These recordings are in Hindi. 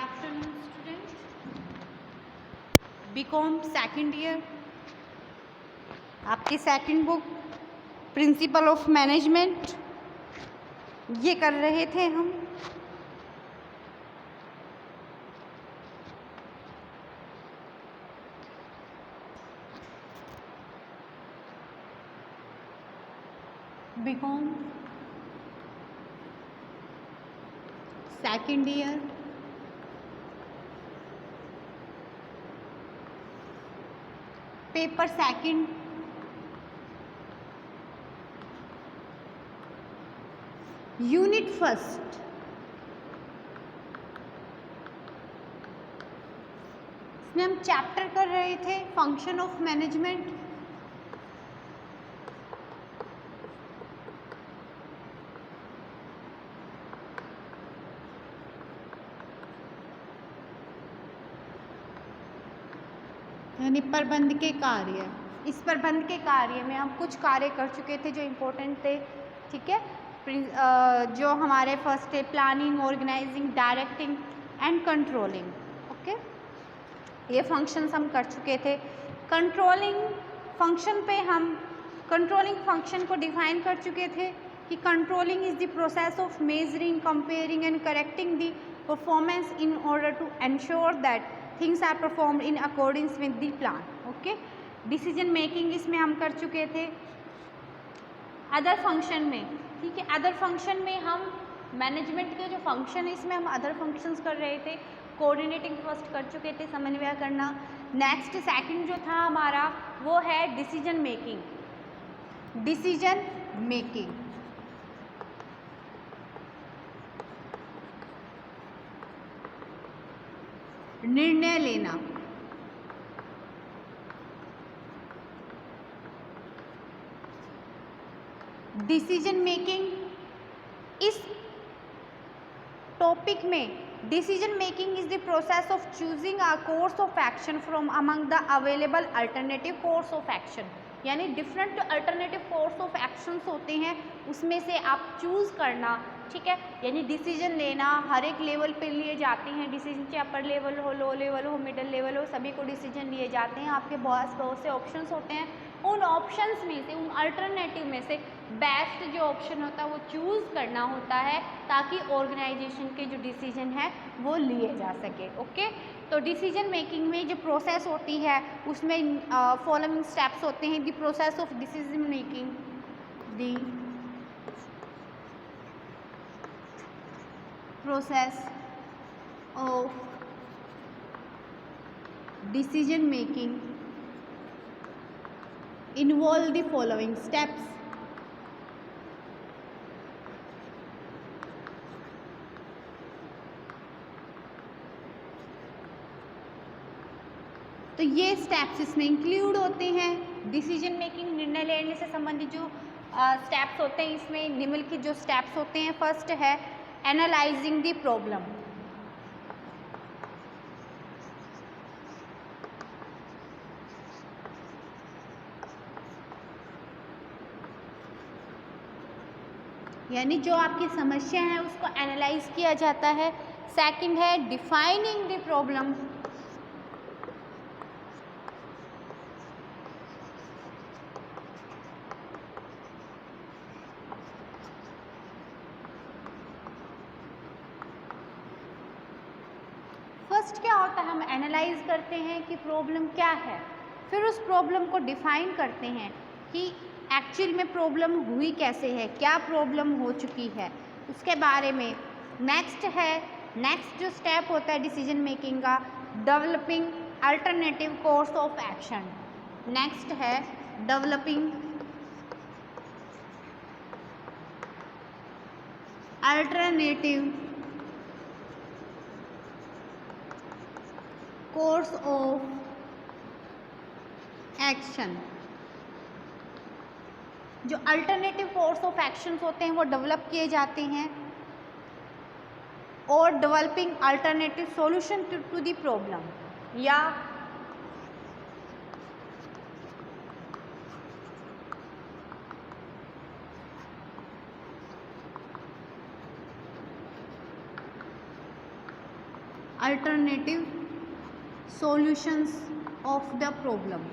afternoon, students. BCom second year, आपकी second book principle of management ये कर रहे थे हम। BCom second year, paper second, unit first. इसमें हम चैप्टर कर रहे थे फंक्शन ऑफ मैनेजमेंट। यानी प्रबंध के कार्य। इस प्रबंध के कार्य में हम कुछ कार्य कर चुके थे जो इम्पोर्टेंट थे, ठीक है। जो हमारे फर्स्ट है planning, organising, directing and controlling. Okay, ये फंक्शंस हम कर चुके थे। कंट्रोलिंग फंक्शन पे हम कंट्रोलिंग फंक्शन को डिफाइन कर चुके थे कि controlling is the process of measuring, comparing and correcting the performance in order to ensure that things are performed in accordings with the plan. Okay, decision making इसमें हम कर चुके थे। अदर फंक्शन में, ठीक है, अदर फंक्शन में हम मैनेजमेंट के जो फंक्शन है इसमें हम अदर फंक्शंस कर रहे थे। कोऑर्डिनेटिंग फर्स्ट कर चुके थे, समन्वय करना। नेक्स्ट सेकंड जो था हमारा वो है डिसीजन मेकिंग। डिसीजन मेकिंग निर्णय लेना। डिसीजन मेकिंग, इस टॉपिक में decision making is the process of choosing a course of action from among the available alternative course of action. यानी different alternative course of actions होते हैं, उसमें से आप चूज करना, ठीक है। यानी डिसीजन लेना हर एक लेवल पे लिए जाते हैं डिसीजन, चाहे अपर लेवल हो, लो लेवल हो, मिडिल लेवल हो, सभी को डिसीजन लिए जाते हैं। आपके बहुत से ऑप्शंस होते हैं, उन ऑप्शंस में से, उन अल्टरनेटिव में से बेस्ट जो ऑप्शन होता है वो चूज़ करना होता है ताकि ऑर्गेनाइजेशन के जो डिसीजन है वो लिए जा सके। ओके, तो डिसीजन मेकिंग में जो प्रोसेस होती है उसमें फॉलोइंग स्टेप्स होते हैं। The process of decision making, the process of decision making involve the following steps. तो ये स्टेप्स इसमें इंक्लूड होते हैं। डिसीजन मेकिंग, निर्णय लेने से संबंधित जो स्टेप्स होते हैं इसमें निम्नलिखित जो स्टेप्स होते हैं। फर्स्ट है एनालाइजिंग द प्रॉब्लम। यानी जो आपकी समस्या है उसको एनालाइज किया जाता है। सेकंड है डिफाइनिंग द प्रॉब्लम। फर्स्ट क्या होता है, हम एनालाइज करते हैं कि प्रॉब्लम क्या है, फिर उस प्रॉब्लम को डिफाइन करते हैं कि एक्चुअल में प्रॉब्लम हुई कैसे है, क्या प्रॉब्लम हो चुकी है, उसके बारे में। नेक्स्ट जो स्टेप होता है डिसीजन मेकिंग का, developing alternative course of action. Next है developing alternative course of action. जो अल्टरनेटिव कोर्स ऑफ एक्शंस होते हैं वो डेवलप किए जाते हैं। और developing alternative solution to the problem, या alternative solutions of the problem.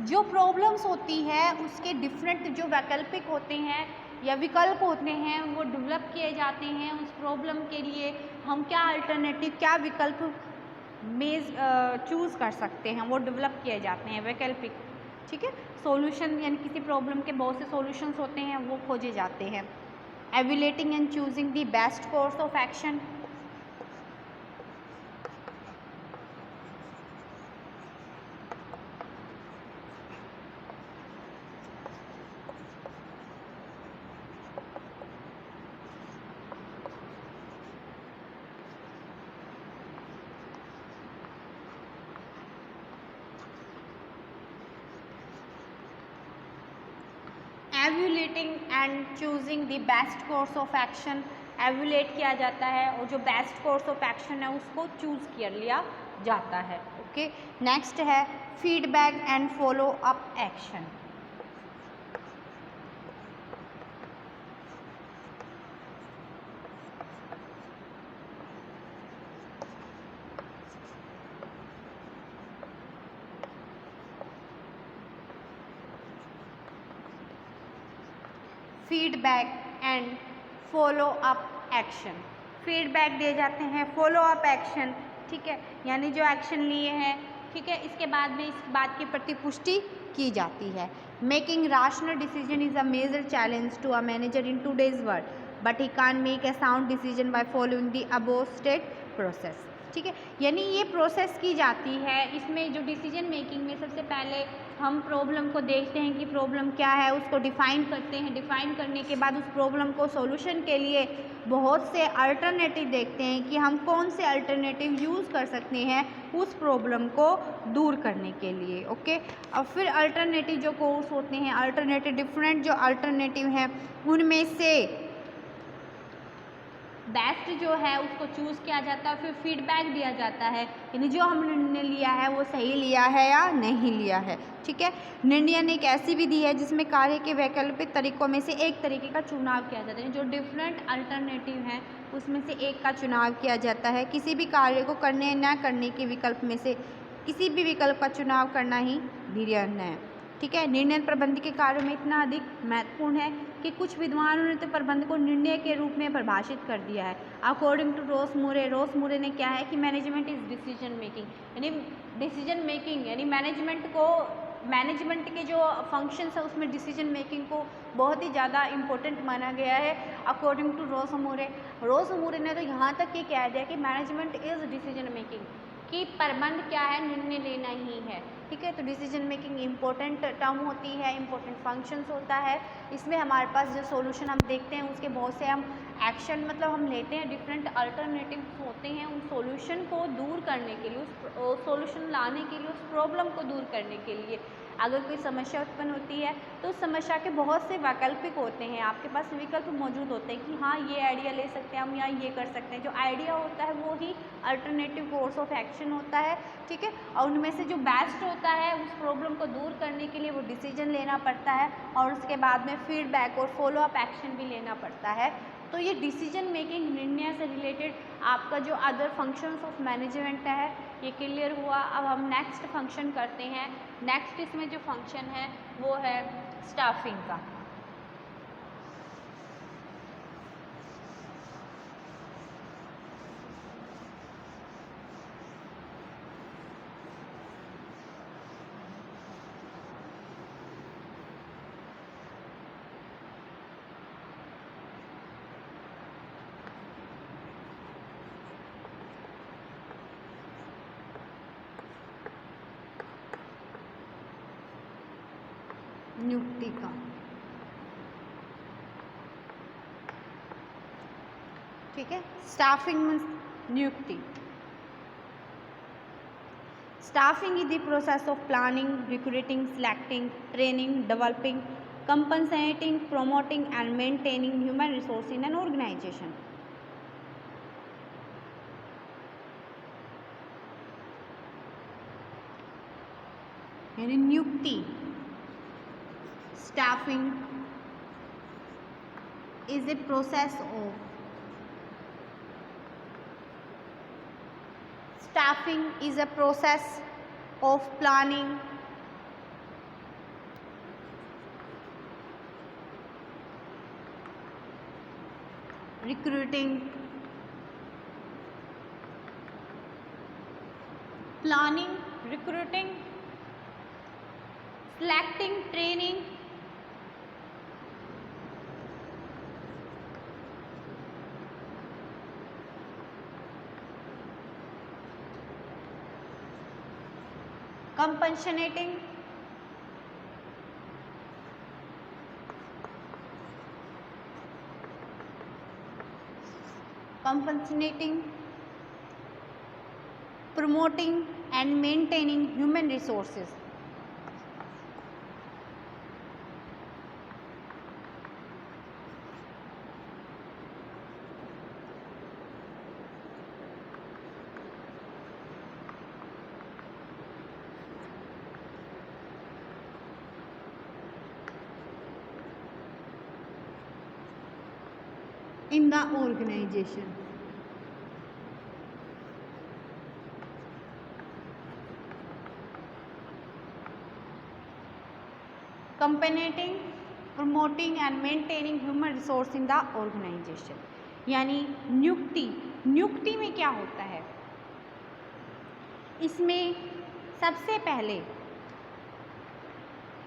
जो प्रॉब्लम्स होती है उसके डिफरेंट जो वैकल्पिक होते हैं या विकल्प होते हैं वो डेवलप किए जाते हैं। उस प्रॉब्लम के लिए हम क्या अल्टरनेटिव, क्या विकल्प में चूज़ कर सकते हैं, वो डेवलप किए जाते हैं वैकल्पिक। ठीक है, सॉल्यूशन यानी किसी प्रॉब्लम के बहुत से सॉल्यूशंस होते हैं वो खोजे जाते हैं। Evaluating and choosing the best course of action. Evaluating and choosing the best course of action. Evaluate किया जाता है और जो बेस्ट कोर्स ऑफ एक्शन है उसको चूज कर लिया जाता है। ओके, नेक्स्ट है feedback and follow up action. Feedback and follow up action. Feedback दिए जाते हैं, फॉलो अप एक्शन। ठीक है, यानी जो एक्शन लिए हैं, ठीक है, इसके बाद में इस बात की प्रतिपुष्टि की जाती है। Making rational decision is a major challenge to a manager in today's world but he can make a sound decision by following the above state process. ठीक है, यानी ये प्रोसेस की जाती है। इसमें जो डिसीजन मेकिंग में सबसे पहले हम प्रॉब्लम को देखते हैं कि प्रॉब्लम क्या है, उसको डिफ़ाइन करते हैं। डिफ़ाइन करने के बाद उस प्रॉब्लम को सॉल्यूशन के लिए बहुत से अल्टरनेटिव देखते हैं कि हम कौन से अल्टरनेटिव यूज़ कर सकते हैं उस प्रॉब्लम को दूर करने के लिए। ओके, और फिर अल्टरनेटिव जो कोर्स होते हैं, अल्टरनेटिव डिफरेंट जो अल्टरनेटिव हैं उनमें से बेस्ट जो है उसको चूज़ किया जाता है। फिर फीडबैक दिया जाता है, यानी जो हमने निर्णय लिया है वो सही लिया है या नहीं लिया है। ठीक है, निर्णय एक ऐसी विधि है जिसमें कार्य के वैकल्पिक तरीकों में से एक तरीके का चुनाव किया जाता है। जो डिफरेंट अल्टरनेटिव हैं उसमें से एक का चुनाव किया जाता है। किसी भी कार्य को करने न करने के विकल्प में से किसी भी विकल्प का चुनाव करना ही निर्णय है। ठीक है, निर्णय प्रबंध के कार्यों में इतना अधिक महत्वपूर्ण है कि कुछ विद्वानों ने तो प्रबंध को निर्णय के रूप में परिभाषित कर दिया है। अकॉर्डिंग टू रोस मुरे ने क्या है कि मैनेजमेंट इज डिसीजन मेकिंग, यानी डिसीजन मेकिंग यानी मैनेजमेंट के जो फंक्शंस है उसमें डिसीजन मेकिंग को बहुत ही ज़्यादा इम्पोर्टेंट माना गया है। अकॉर्डिंग टू रोस मुरे ने तो यहाँ तक ये कह दिया कि मैनेजमेंट इज डिसीजन मेकिंग, कि प्रबंध क्या है, निर्णय लेना ही है। ठीक है, तो डिसीजन मेकिंग इम्पोर्टेंट टर्म होती है, इम्पोर्टेंट फंक्शंस होता है। इसमें हमारे पास जो सॉल्यूशन हम देखते हैं उसके बहुत से हम एक्शन मतलब हम लेते हैं, डिफरेंट अल्टरनेटिव्स होते हैं उन सॉल्यूशन को दूर करने के लिए, उस सॉल्यूशन लाने के लिए, उस प्रॉब्लम को दूर करने के लिए। अगर कोई समस्या उत्पन्न होती है तो उस समस्या के बहुत से वैकल्पिक होते हैं, आपके पास विकल्प मौजूद होते हैं कि हाँ ये आइडिया ले सकते हैं हम या ये कर सकते हैं। जो आइडिया होता है वो ही अल्टरनेटिव कोर्स ऑफ एक्शन होता है। ठीक है, और उनमें से जो बेस्ट होता है उस प्रॉब्लम को दूर करने के लिए वो डिसीजन लेना पड़ता है और उसके बाद में फीडबैक और फॉलो अप एक्शन भी लेना पड़ता है। तो ये डिसीजन मेकिंग निर्णय से रिलेटेड आपका जो अदर फंक्शंस ऑफ मैनेजमेंट है ये क्लियर हुआ। अब हम नेक्स्ट फंक्शन करते हैं। नेक्स्ट इसमें जो फंक्शन है वो है स्टाफिंग का। नियुक्ति का। ठीक है, स्टाफिंग मीन्स नियुक्ति। Staffing is the process of planning, recruiting, selecting, training, developing, compensating, promoting and maintaining human resource in an organization. यानी नियुक्ति, staffing is a process of staffing is a process of planning, recruiting, planning, recruiting, selecting, training, compensating, promoting and maintaining human resources. In the organization. Compensating, promoting and maintaining human resource in the organization. यानी नियुक्ति में क्या होता है, इसमें सबसे पहले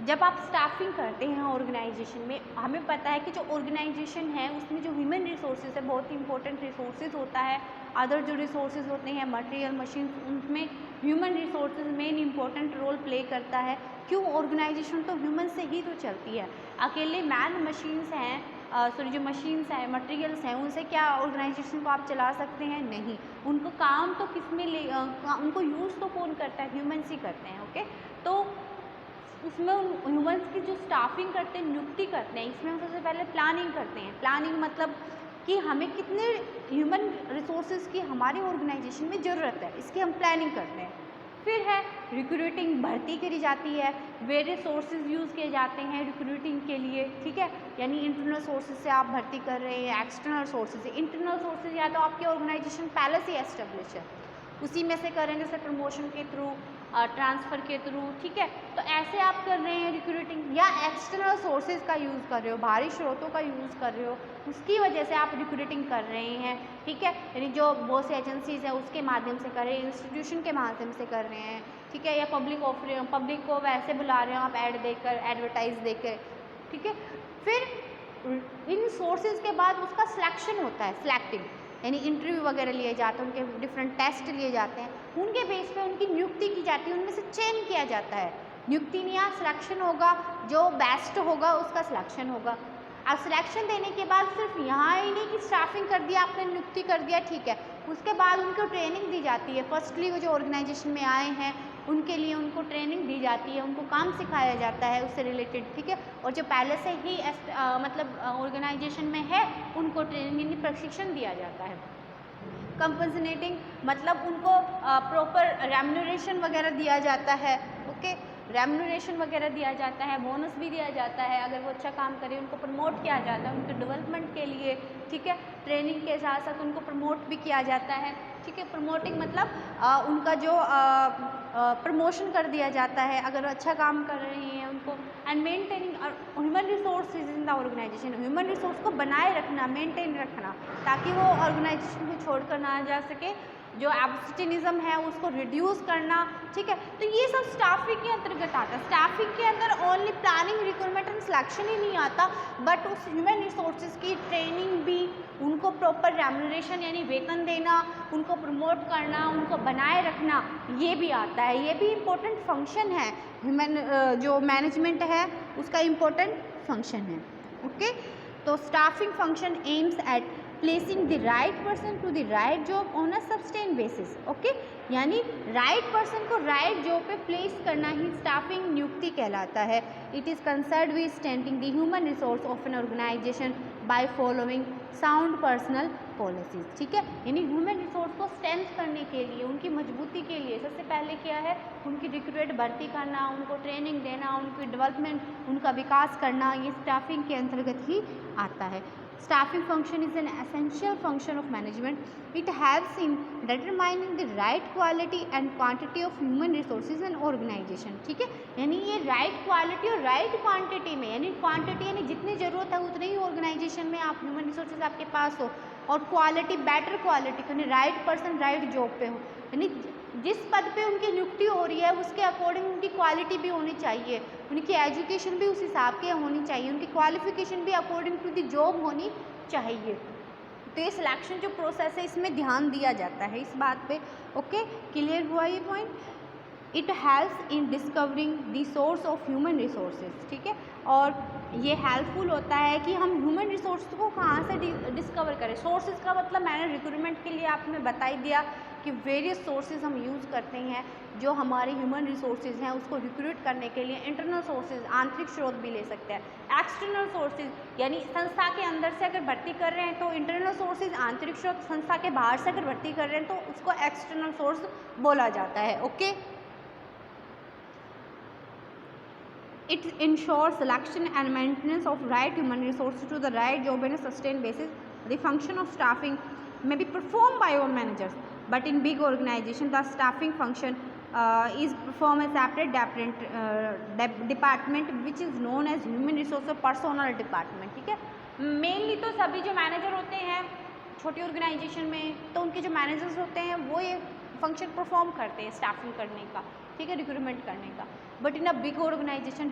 जब आप स्टाफिंग करते हैं ऑर्गेनाइजेशन में, हमें पता है कि जो ऑर्गेनाइजेशन है उसमें जो ह्यूमन रिसोर्सेज है बहुत ही इंपॉर्टेंट रिसोर्सेज होता है। अदर जो रिसोर्सेज होते हैं मटेरियल, मशीन, उनमें human resources main important role play करता है। क्यों? ऑर्गेनाइजेशन तो ह्यूमन से ही तो चलती है। अकेले मैन मशीन्स हैं, जो मशीन्स हैं, मटेरियल्स हैं, उनसे क्या ऑर्गेनाइजेशन को आप चला सकते हैं? नहीं। उनको काम तो किसमें उनको यूज़ तो कौन करता है? ह्यूमन्स ही करते हैं। ओके, तो उसमें ह्यूमन्स की जो स्टाफिंग करते हैं, नियुक्ति करते हैं, इसमें हम सबसे पहले प्लानिंग करते हैं। प्लानिंग मतलब कि हमें कितने ह्यूमन रिसोर्सेज की हमारे ऑर्गेनाइजेशन में ज़रूरत है, इसकी हम प्लानिंग करते हैं। फिर है रिक्रूटिंग, भर्ती करी जाती है, वेरियस सोर्सेज यूज़ किए जाते हैं रिक्रूटिंग के लिए। ठीक है, यानी इंटरनल सोर्सेज से आप भर्ती कर रहे हैं, एक्सटर्नल सोर्सेज से। इंटरनल सोर्सेज या तो आपकी ऑर्गेनाइजेशन पहले से एस्टेब्लिश है, उसी में से कर रहे हैं, जैसे प्रमोशन के थ्रू, ट्रांसफ़र के थ्रू। ठीक है, तो ऐसे आप कर रहे हैं रिक्रूटिंग, या एक्सटर्नल सोर्सेज का यूज़ कर रहे हो, बाहरी स्रोतों का यूज़ कर रहे हो, उसकी वजह से आप रिक्रूटिंग कर रहे हैं। ठीक है, यानी जो बहुत सी एजेंसीज़ हैं उसके माध्यम से कर रहे हैं, इंस्टीट्यूशन के माध्यम से कर रहे हैं। ठीक है, या पब्लिक को वैसे बुला रहे हो आप, ऐड देकर, एडवर्टाइज देकर। ठीक है, फिर इन सोर्सेज के बाद उसका सिलेक्शन होता है, सिलेक्टिंग, यानी इंटरव्यू वगैरह लिए जाते हैं, उनके डिफरेंट टेस्ट लिए जाते हैं, उनके बेस पे उनकी नियुक्ति की जाती है, उनमें से चयन किया जाता है। नियुक्ति नहीं, यहाँ सिलेक्शन होगा, जो बेस्ट होगा उसका सिलेक्शन होगा। अब सिलेक्शन देने के बाद सिर्फ यहाँ ही नहीं कि स्टाफिंग कर दिया आपने, नियुक्ति कर दिया, ठीक है, उसके बाद उनको ट्रेनिंग दी जाती है। फर्स्टली वो जो ऑर्गेनाइजेशन में आए हैं उनके लिए उनको ट्रेनिंग दी जाती है, उनको काम सिखाया जाता है उससे रिलेटेड। ठीक है, और जो पहले से ही मतलब ऑर्गेनाइजेशन में है उनको ट्रेनिंग यानी प्रशिक्षण दिया जाता है। कंपनसेटिंग मतलब उनको प्रॉपर रेम्यूनरेशन वगैरह दिया जाता है। ओके, रेम्यूनरेशन वगैरह दिया जाता है, बोनस भी दिया जाता है, अगर वो अच्छा काम करे उनको प्रमोट किया जाता है उनके डेवलपमेंट के लिए। ठीक है, ट्रेनिंग के साथ साथ उनको प्रमोट भी किया जाता है। ठीक है, प्रमोटिंग मतलब उनका जो प्रमोशन कर दिया जाता है अगर अच्छा काम कर रहे हैं उनको। And maintaining human resource in the organisation, human resource को बनाए रखना, मेंटेन रखना, ताकि वो ऑर्गेनाइजेशन को छोड़कर ना जा सके, जो एब्सेंटिज्म है उसको रिड्यूस करना। ठीक है, तो ये सब स्टाफिंग के अंतर्गत आता है। स्टाफिंग के अंदर only planning, recruitment and selection ही नहीं आता, बट उस ह्यूमन रिसोर्सेज की ट्रेनिंग भी, उनको प्रॉपर रेम्यूनरेशन यानी वेतन देना, उनको प्रमोट करना, उनको बनाए रखना, ये भी आता है। ये भी इम्पोर्टेंट फंक्शन है, ह्यूमन जो मैनेजमेंट है उसका इम्पोर्टेंट फंक्शन है। ओके, तो staffing function aims at placing the right person to the right job on a sustain basis. Okay, यानी राइट पर्सन को राइट जॉब पे प्लेस करना ही स्टाफिंग नियुक्ति कहलाता है। It is concerned with strengthening the human resource of an organisation by following sound personal policies, ठीक है। यानी ह्यूमन रिसोर्स को स्ट्रेंथ करने के लिए, उनकी मजबूती के लिए सबसे पहले क्या है, उनकी रिक्रूट भर्ती करना, उनको ट्रेनिंग देना, उनकी डेवलपमेंट, उनका विकास करना, ये स्टाफिंग के अंतर्गत ही आता है। Staffing function is an essential function of management. It helps in determining the right quality and quantity of human resources and organization, ठीक है। यानी ये right quality और right quantity में, यानी quantity यानी जितनी ज़रूरत है उतनी ही ऑर्गेनाइजेशन में आप ह्यूमन रिसोर्सेज आपके पास हो, और क्वालिटी बेटर क्वालिटी, यानी राइट पर्सन राइट जॉब पे हो, यानी जिस पद पे उनकी नियुक्ति हो रही है उसके अकॉर्डिंग उनकी क्वालिटी भी होनी चाहिए, उनकी एजुकेशन भी उस हिसाब की होनी चाहिए, उनकी क्वालिफिकेशन भी अकॉर्डिंग टू द जॉब होनी चाहिए। तो ये सिलेक्शन जो प्रोसेस है इसमें ध्यान दिया जाता है इस बात पे। ओके, क्लियर हुआ ये point. It helps in discovering the source of human resources, ठीक है। और ये हेल्पफुल होता है कि हम ह्यूमन रिसोर्स को कहाँ से डिस्कवर करें। सोर्सेज का मतलब मैंने रिक्रूटमेंट के लिए आपने बता ही दिया कि वेरियस सोर्सेज हम यूज़ करते हैं जो हमारे ह्यूमन रिसोर्सेज हैं उसको रिक्रूट करने के लिए। इंटरनल सोर्सेज आंतरिक स्रोत भी ले सकते हैं, एक्सटर्नल सोर्सेज यानी संस्था के अंदर से अगर भर्ती कर रहे हैं तो इंटरनल सोर्सेज आंतरिक स्रोत, संस्था के बाहर से अगर भर्ती कर रहे हैं तो उसको एक्सटर्नल सोर्स बोला जाता है। Okay, it ensures selection and maintenance of right human resources to the right job on a sustained basis. The function of staffing may be performed by all managers, but in big organization the staffing function is performed as separate department which is known as human resource or personnel department, ठीक है। मेनली तो सभी जो मैनेजर होते हैं छोटी ऑर्गेनाइजेशन में, तो उनके जो मैनेजर्स होते हैं वो ये फंक्शन परफॉर्म करते हैं स्टाफिंग करने का, ठीक है, रिक्रूटमेंट करने का। But in a big organisation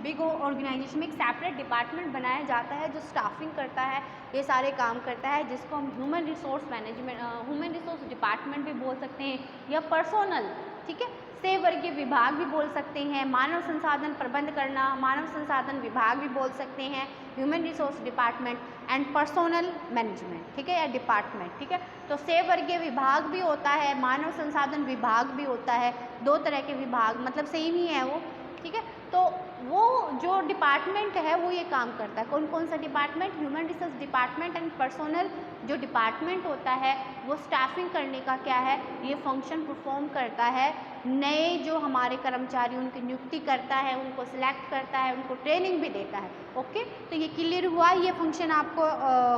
में एक सेपरेट डिपार्टमेंट बनाया जाता है जो स्टाफिंग करता है, ये सारे काम करता है, जिसको हम human resource management, human resource department भी बोल सकते हैं या पर्सोनल, ठीक है, सेव वर्गीय विभाग भी बोल सकते हैं, मानव संसाधन प्रबंध करना, मानव संसाधन विभाग भी बोल सकते हैं, human resource department and personnel management, ठीक है, या डिपार्टमेंट, ठीक है। तो सेव वर्गीय विभाग भी होता है, मानव संसाधन विभाग भी होता है, दो तरह के विभाग मतलब सेम ही है वो, ठीक है। तो वो जो डिपार्टमेंट है वो ये काम करता है। कौन कौन सा department? Human resource department and personnel जो डिपार्टमेंट होता है वो स्टाफिंग करने का क्या है, ये फंक्शन परफॉर्म करता है। नए जो हमारे कर्मचारी उनकी नियुक्ति करता है, उनको सिलेक्ट करता है, उनको ट्रेनिंग भी देता है। ओके, तो ये क्लियर हुआ, ये फंक्शन आपको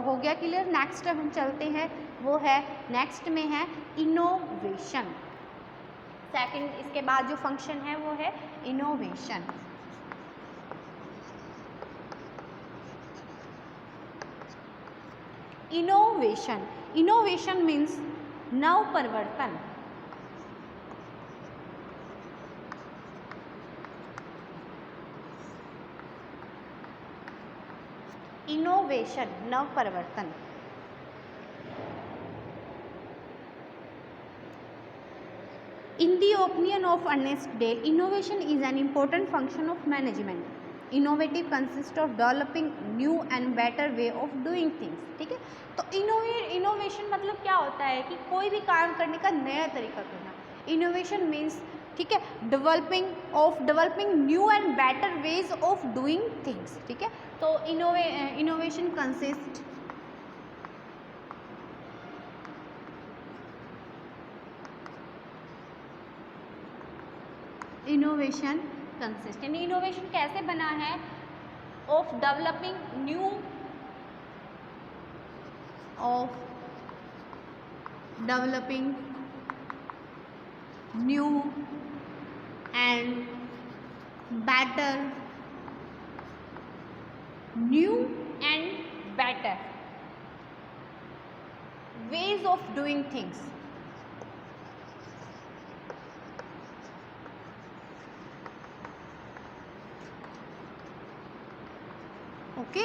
हो गया क्लियर। नेक्स्ट हम चलते हैं, वो है नेक्स्ट में है इनोवेशन। सेकंड इसके बाद जो फंक्शन है वो है इनोवेशन। इनोवेशन मीन्स नव परिवर्तन। इनोवेशन नव परिवर्तन। In the opinion of Ernest Dale, innovation is an important function of management. Innovative consists of developing new and better way of doing things, ठीक है। तो इनोवेशन मतलब क्या होता है कि कोई भी काम करने का नया तरीका करना। इनोवेशन मीन्स, ठीक है, developing new and better ways of doing things, ठीक है। तो इनोवेशन कंसिस्ट यानी इनोवेशन कैसे बना है, of developing new and better ways of doing things. Okay,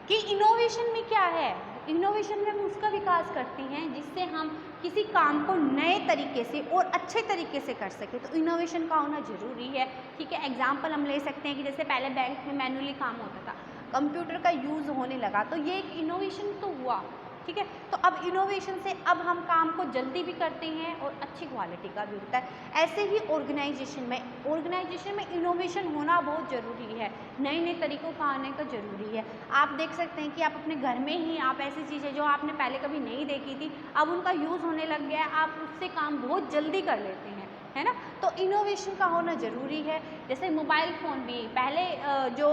कि इनोवेशन में क्या है, इनोवेशन में हम उसका विकास करते हैं जिससे हम किसी काम को नए तरीके से और अच्छे तरीके से कर सके। तो इनोवेशन का होना ज़रूरी है, ठीक है। एग्जांपल हम ले सकते हैं कि जैसे पहले बैंक में मैनुअली काम होता था, कंप्यूटर का यूज़ होने लगा, तो ये एक इनोवेशन तो हुआ, ठीक है। तो अब इनोवेशन से अब हम काम को जल्दी भी करते हैं और अच्छी क्वालिटी का भी होता है। ऐसे ही ऑर्गेनाइजेशन में इनोवेशन होना बहुत ज़रूरी है, नए नए तरीक़ों का आने का ज़रूरी है। आप देख सकते हैं कि आप अपने घर में ही आप ऐसी चीज़ें जो आपने पहले कभी नहीं देखी थी, अब उनका यूज़ होने लग गया है, आप उससे काम बहुत जल्दी कर लेते हैं, है ना। तो इनोवेशन का होना ज़रूरी है। जैसे मोबाइल फ़ोन भी पहले जो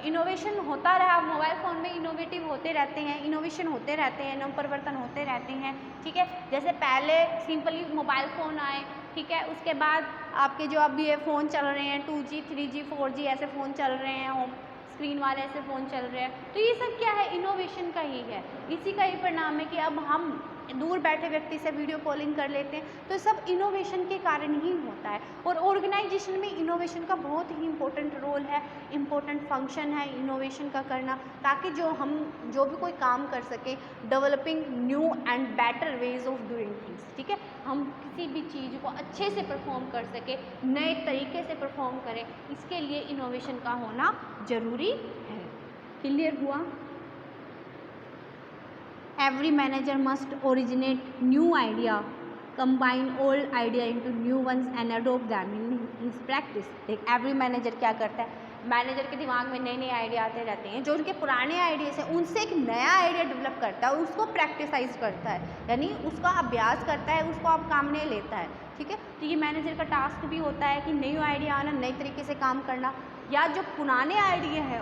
इनोवेशन होता रहा, मोबाइल फ़ोन में इनोवेटिव होते रहते हैं, इनोवेशन होते रहते हैं, नव परिवर्तन होते रहते हैं, ठीक है। जैसे पहले सिंपली मोबाइल फ़ोन आए, ठीक है, उसके बाद आपके जो अब ये फ़ोन चल रहे हैं 2G 3G 4G ऐसे फ़ोन चल रहे हैं, होम स्क्रीन वाले ऐसे फ़ोन चल रहे हैं। तो ये सब क्या है, इनोवेशन का ही है। इसी का ही परिणाम है कि अब हम दूर बैठे व्यक्ति से वीडियो कॉलिंग कर लेते हैं। तो सब इनोवेशन के कारण ही होता है। और ऑर्गेनाइजेशन में इनोवेशन का बहुत ही इम्पोर्टेंट रोल है, इम्पोर्टेंट फंक्शन है इनोवेशन का करना, ताकि जो भी कोई काम कर सके, developing new and better ways of doing things, ठीक है। हम किसी भी चीज़ को अच्छे से परफॉर्म कर सके, नए तरीके से परफॉर्म करें, इसके लिए इनोवेशन का होना ज़रूरी है। क्लियर हुआ? Every manager must originate new idea, combine old idea into new ones and adopt them in his practice। देख, एवरी मैनेजर क्या करता है, मैनेजर के दिमाग में नए नए आइडिया आते रहते हैं, जो उनके पुराने आइडियाज़ हैं उनसे एक नया आइडिया डेवलप करता है, उसको प्रैक्टिसाइज करता है, यानी उसका अभ्यास करता है, उसको आप काम में लेता है, ठीक है। तो ये मैनेजर का टास्क भी होता है कि नई आइडिया आना, नए तरीके से काम करना, या जो पुराने आइडिया हैं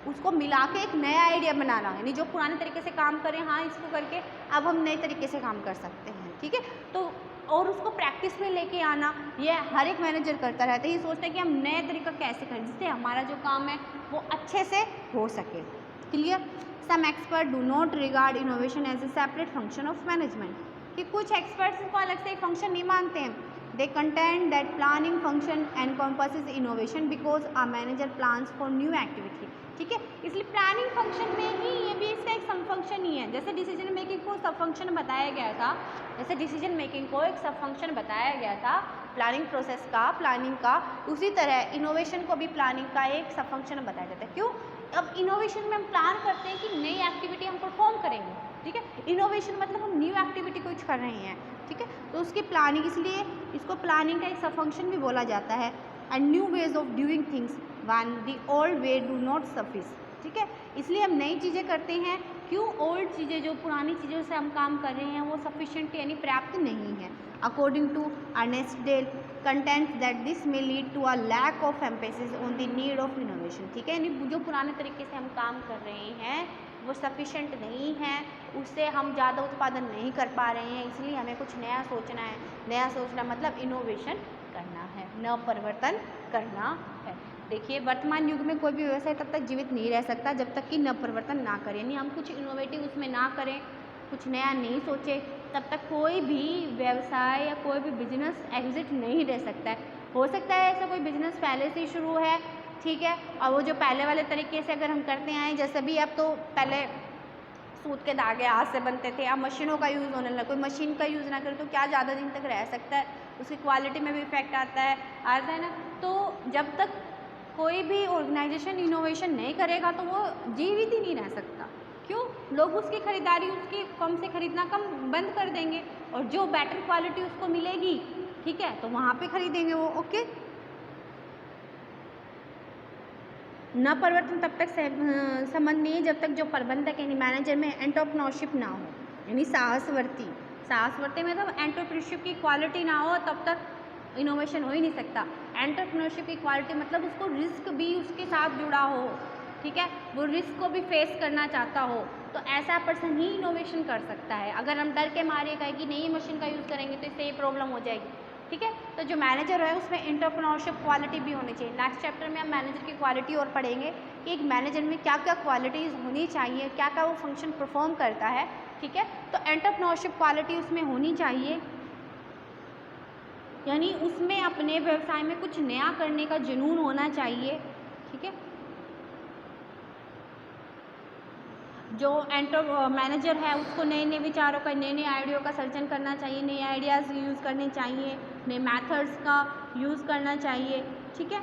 उसको मिला के एक नया आइडिया बनाना, यानी जो पुराने तरीके से काम करें, हाँ इसको करके अब हम नए तरीके से काम कर सकते हैं, ठीक है। तो और उसको प्रैक्टिस में लेके आना, ये हर एक मैनेजर करता रहता है। ये सोचता है कि हम नए तरीका कैसे करें जिससे हमारा जो काम है वो अच्छे से हो सके। Clear? Some expert do not regard innovation as a separate function of management, कि कुछ एक्सपर्ट्स इसको अलग से एक फंक्शन नहीं मानते हैं। They contend that planning function encompasses innovation because a manager plans for new activity, ठीक है। इसलिए प्लानिंग फंक्शन में ही ये भी इसका एक सब फंक्शन ही है। जैसे डिसीजन मेकिंग को सब फंक्शन बताया गया था, जैसे डिसीजन मेकिंग को एक सब फंक्शन बताया गया था प्लानिंग प्रोसेस का, प्लानिंग का, उसी तरह इनोवेशन को भी प्लानिंग का एक सब फंक्शन बताया जाता है। क्यों? अब इनोवेशन में हम प्लान करते हैं कि नई एक्टिविटी हम परफॉर्म करेंगे, ठीक है। इनोवेशन मतलब हम न्यू एक्टिविटी कुछ कर रहे हैं, ठीक है। तो उसकी प्लानिंग, इसलिए इसको प्लानिंग का एक सब फंक्शन भी बोला जाता है। And new ways of doing things one the old way do not suffice, ठीक है। इसलिए हम नई चीज़ें करते हैं। क्यों? ओल्ड चीज़ें, जो पुरानी चीज़ों से हम काम कर रहे हैं वो सफिशिएंट यानी पर्याप्त नहीं है। According to Ernest Dale contends that this may lead to a lack of emphasis on the need of innovation, ठीक है। यानी जो पुराने तरीके से हम काम कर रहे हैं वो सफिशिएंट नहीं है, उससे हम ज़्यादा उत्पादन नहीं कर पा रहे हैं, इसलिए हमें कुछ नया सोचना है। नया सोचना मतलब इनोवेशन करना है, नव परिवर्तन करना है। देखिए, वर्तमान युग में कोई भी व्यवसाय तब तक जीवित नहीं रह सकता जब तक कि नव परिवर्तन ना करें, यानी हम कुछ इनोवेटिव उसमें ना करें, कुछ नया नहीं सोचें, तब तक कोई भी व्यवसाय या कोई भी बिजनेस एग्जिट नहीं रह सकता है। हो सकता है ऐसा कोई बिजनेस पहले से ही शुरू है, ठीक है, और वो जो पहले वाले तरीके से अगर हम करते आए, जैसे भी अब तो पहले सूत के धागे हाथ से बनते थे, अब मशीनों का यूज़ होने लगा। कोई मशीन का यूज़ ना करे तो क्या ज़्यादा दिन तक रह सकता है, उसकी क्वालिटी में भी इफेक्ट आता है ना। तो जब तक कोई भी ऑर्गेनाइजेशन इनोवेशन नहीं करेगा तो वो जीवित ही नहीं रह सकता। क्यों? लोग उसकी खरीदारी, उसकी फर्म से खरीदना कम बंद कर देंगे, और जो बेटर क्वालिटी उसको मिलेगी, ठीक है, तो वहाँ पे खरीदेंगे वो। ओके, न परिवर्तन तब तक संबंध नहीं है जब तक जो प्रबंधक यानी मैनेजर में एंटरप्रेन्योरशिप ना हो, यानी साहसवर्ती मतलब एंटरप्रेन्योरशिप की क्वालिटी ना हो, तब तक इनोवेशन हो ही नहीं सकता। एंटरप्रेन्योरशिप की क्वालिटी मतलब उसको रिस्क भी उसके साथ जुड़ा हो, ठीक है, वो रिस्क को भी फेस करना चाहता हो, तो ऐसा पर्सन ही इनोवेशन कर सकता है। अगर हम डर के मारे कहें कि नहीं मशीन का यूज़ करेंगे तो इससे ये प्रॉब्लम हो जाएगी, ठीक है, तो जो मैनेजर है उसमें एंटरप्रेन्योरशिप क्वालिटी भी होनी चाहिए। नेक्स्ट चैप्टर में हम मैनेजर की क्वालिटी और पढ़ेंगे कि एक मैनेजर में क्या क्या क्वालिटीज़ होनी चाहिए, क्या क्या वो फंक्शन परफॉर्म करता है, ठीक है। तो एंटरप्रेन्योरशिप क्वालिटी उसमें होनी चाहिए, यानी उसमें अपने व्यवसाय में कुछ नया करने का जुनून होना चाहिए, ठीक है। जो मैनेजर है उसको नए नए विचारों का, नए नए आइडिया का सर्जन करना चाहिए, नए आइडियाज़ यूज़ करने चाहिए, नए मेथड्स का यूज़ करना चाहिए, ठीक है।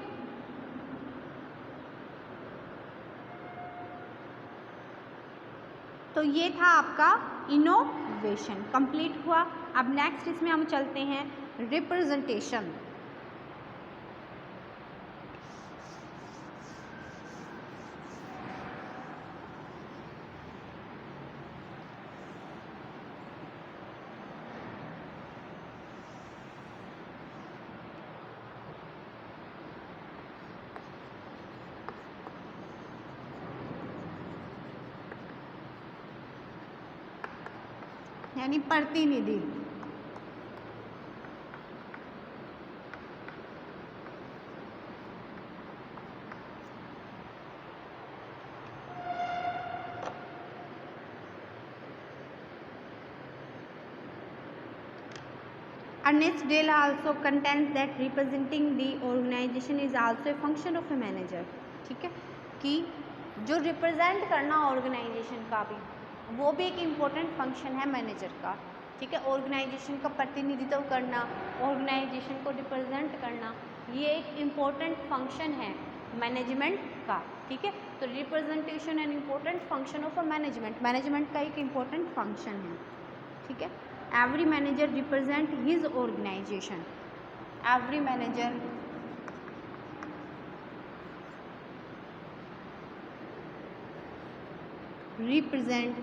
तो ये था आपका इनोवेशन कंप्लीट हुआ। अब नेक्स्ट इसमें हम चलते हैं रिप्रेजेंटेशन। यानी प्रतिनिधि। Ernest Dale also contends that representing the organization is also a function of a manager। ठीक है, कि जो रिप्रेजेंट करना ऑर्गेनाइजेशन का भी, वो भी एक इम्पोर्टेंट फंक्शन है मैनेजर का। ठीक है, ऑर्गेनाइजेशन का प्रतिनिधित्व करना, ऑर्गेनाइजेशन को रिप्रेजेंट करना, ये एक इम्पोर्टेंट फंक्शन है मैनेजमेंट का। ठीक है, तो representation an important function of a management, management का एक इम्पोर्टेंट फंक्शन है। ठीक है, every manager represent his organization, every manager represent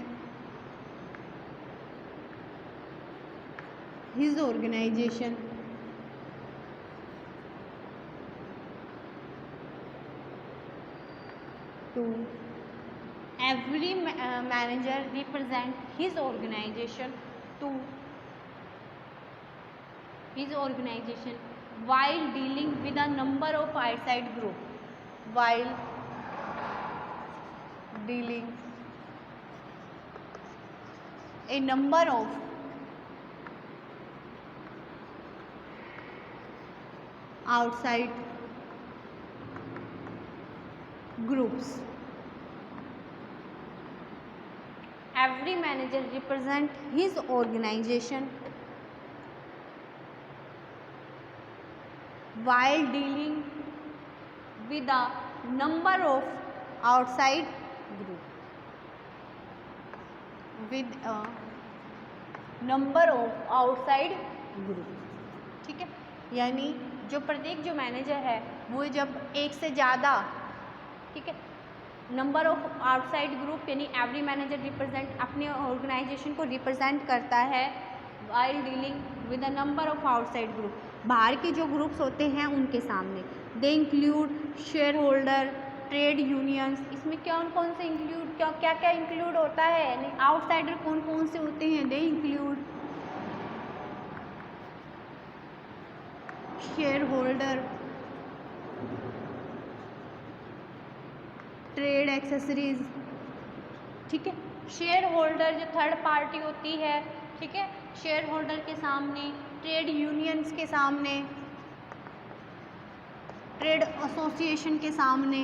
his organization to every manager represent his organization to his organization while dealing with a number of outside group, while dealing a number of outside groups। Every manager represent his organization while dealing with a number of outside group, with a number of outside group। ठीक है, यानी जो प्रत्येक जो मैनेजर है वो जब एक से ज़्यादा, ठीक है, नंबर ऑफ आउटसाइड ग्रुप, यानी एवरी मैनेजर रिप्रेजेंट अपने ऑर्गेनाइजेशन को रिप्रेजेंट करता है while dealing with a number of outside group, बाहर के जो ग्रुप्स होते हैं उनके सामने। They include share holder, trade unions. इसमें कौन कौन से इंक्लूड, क्या क्या इंक्लूड होता है, यानी आउटसाइडर कौन कौन से होते हैं। They include share holder, trade accessories. ठीक है, शेयर होल्डर जो थर्ड पार्टी होती है, ठीक है, शेयर होल्डर के सामने, ट्रेड यूनियंस के सामने, ट्रेड एसोसिएशन के सामने,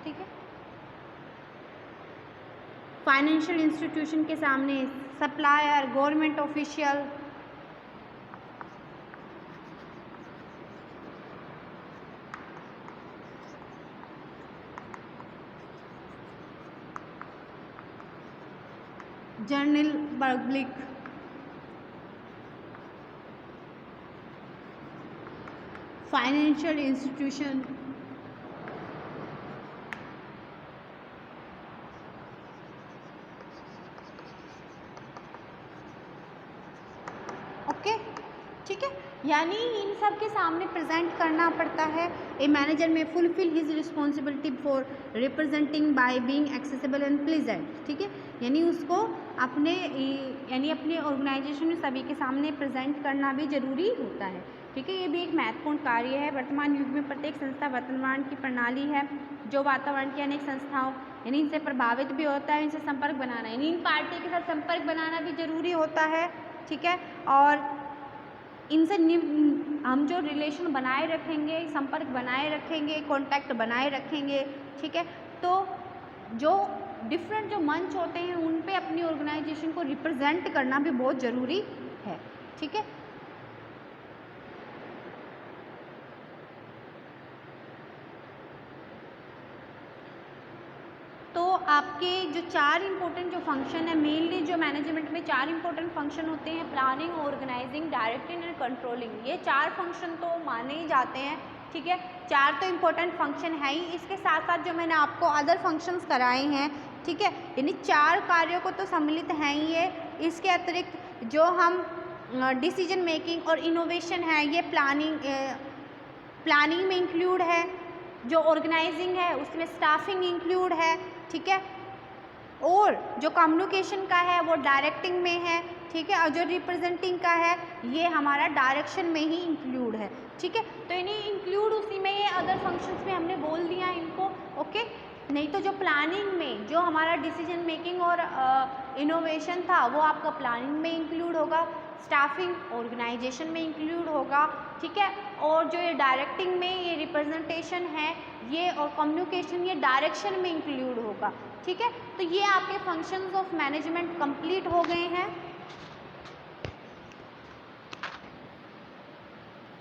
ठीक है, फाइनेंशियल इंस्टीट्यूशन के सामने, supplier, government official, general public, financial institution, okay. ठीक है, यानी इन सब के सामने प्रेजेंट करना पड़ता है। ए मैनेजर में fulfil his responsibility for representing by being accessible and pleasant. ठीक है, यानी उसको अपने ऑर्गेनाइजेशन में सभी के सामने प्रेजेंट करना भी जरूरी होता है। ठीक है, ये भी एक महत्वपूर्ण कार्य है। वर्तमान युग में प्रत्येक संस्था वर्तमान की प्रणाली है जो वातावरण की अनेक संस्थाओं यानी इनसे प्रभावित भी होता है, इनसे संपर्क बनाना, यानी इन पार्टी के साथ संपर्क बनाना भी जरूरी होता है। ठीक है, और इनसे हम जो रिलेशन बनाए रखेंगे, संपर्क बनाए रखेंगे, कांटेक्ट बनाए रखेंगे। ठीक है, तो जो डिफरेंट जो मंच होते हैं उन पे अपनी ऑर्गेनाइजेशन को रिप्रेजेंट करना भी बहुत ज़रूरी है। ठीक है, तो आपके जो 4 इंपॉर्टेंट जो फंक्शन है, मेनली जो मैनेजमेंट में 4 इंपॉर्टेंट फंक्शन होते हैं, planning, organising, directing and controlling. ये 4 फंक्शन तो माने ही जाते हैं, ठीक है। 4 तो इंपॉर्टेंट फंक्शन है ही, इसके साथ साथ जो मैंने आपको अदर फंक्शंस कराए हैं, ठीक है, यानी 4 कार्यों को तो सम्मिलित हैं ही ये। इसके अतिरिक्त जो हम डिसीजन मेकिंग और इनोवेशन है, ये प्लानिंग में इंक्लूड है। जो ऑर्गेनाइजिंग है उसमें स्टाफिंग इंक्लूड है, ठीक है। और जो कम्युनिकेशन का है वो डायरेक्टिंग में है, ठीक है। और जो रिप्रेजेंटिंग का है ये हमारा डायरेक्शन में ही इंक्लूड है, ठीक है। तो इन्हीं इंक्लूड उसी में ये अदर फंक्शंस में हमने बोल दिया इनको, ओके। नहीं तो जो प्लानिंग में जो हमारा डिसीजन मेकिंग और इनोवेशन था वो आपका प्लानिंग में इंक्लूड होगा, स्टाफिंग ऑर्गेनाइजेशन में इंक्लूड होगा, ठीक है। और जो ये डायरेक्टिंग में ये रिप्रेजेंटेशन है ये और कम्युनिकेशन ये डायरेक्शन में इंक्लूड होगा, ठीक है। तो ये आपके फंक्शंस ऑफ मैनेजमेंट कंप्लीट हो गए हैं।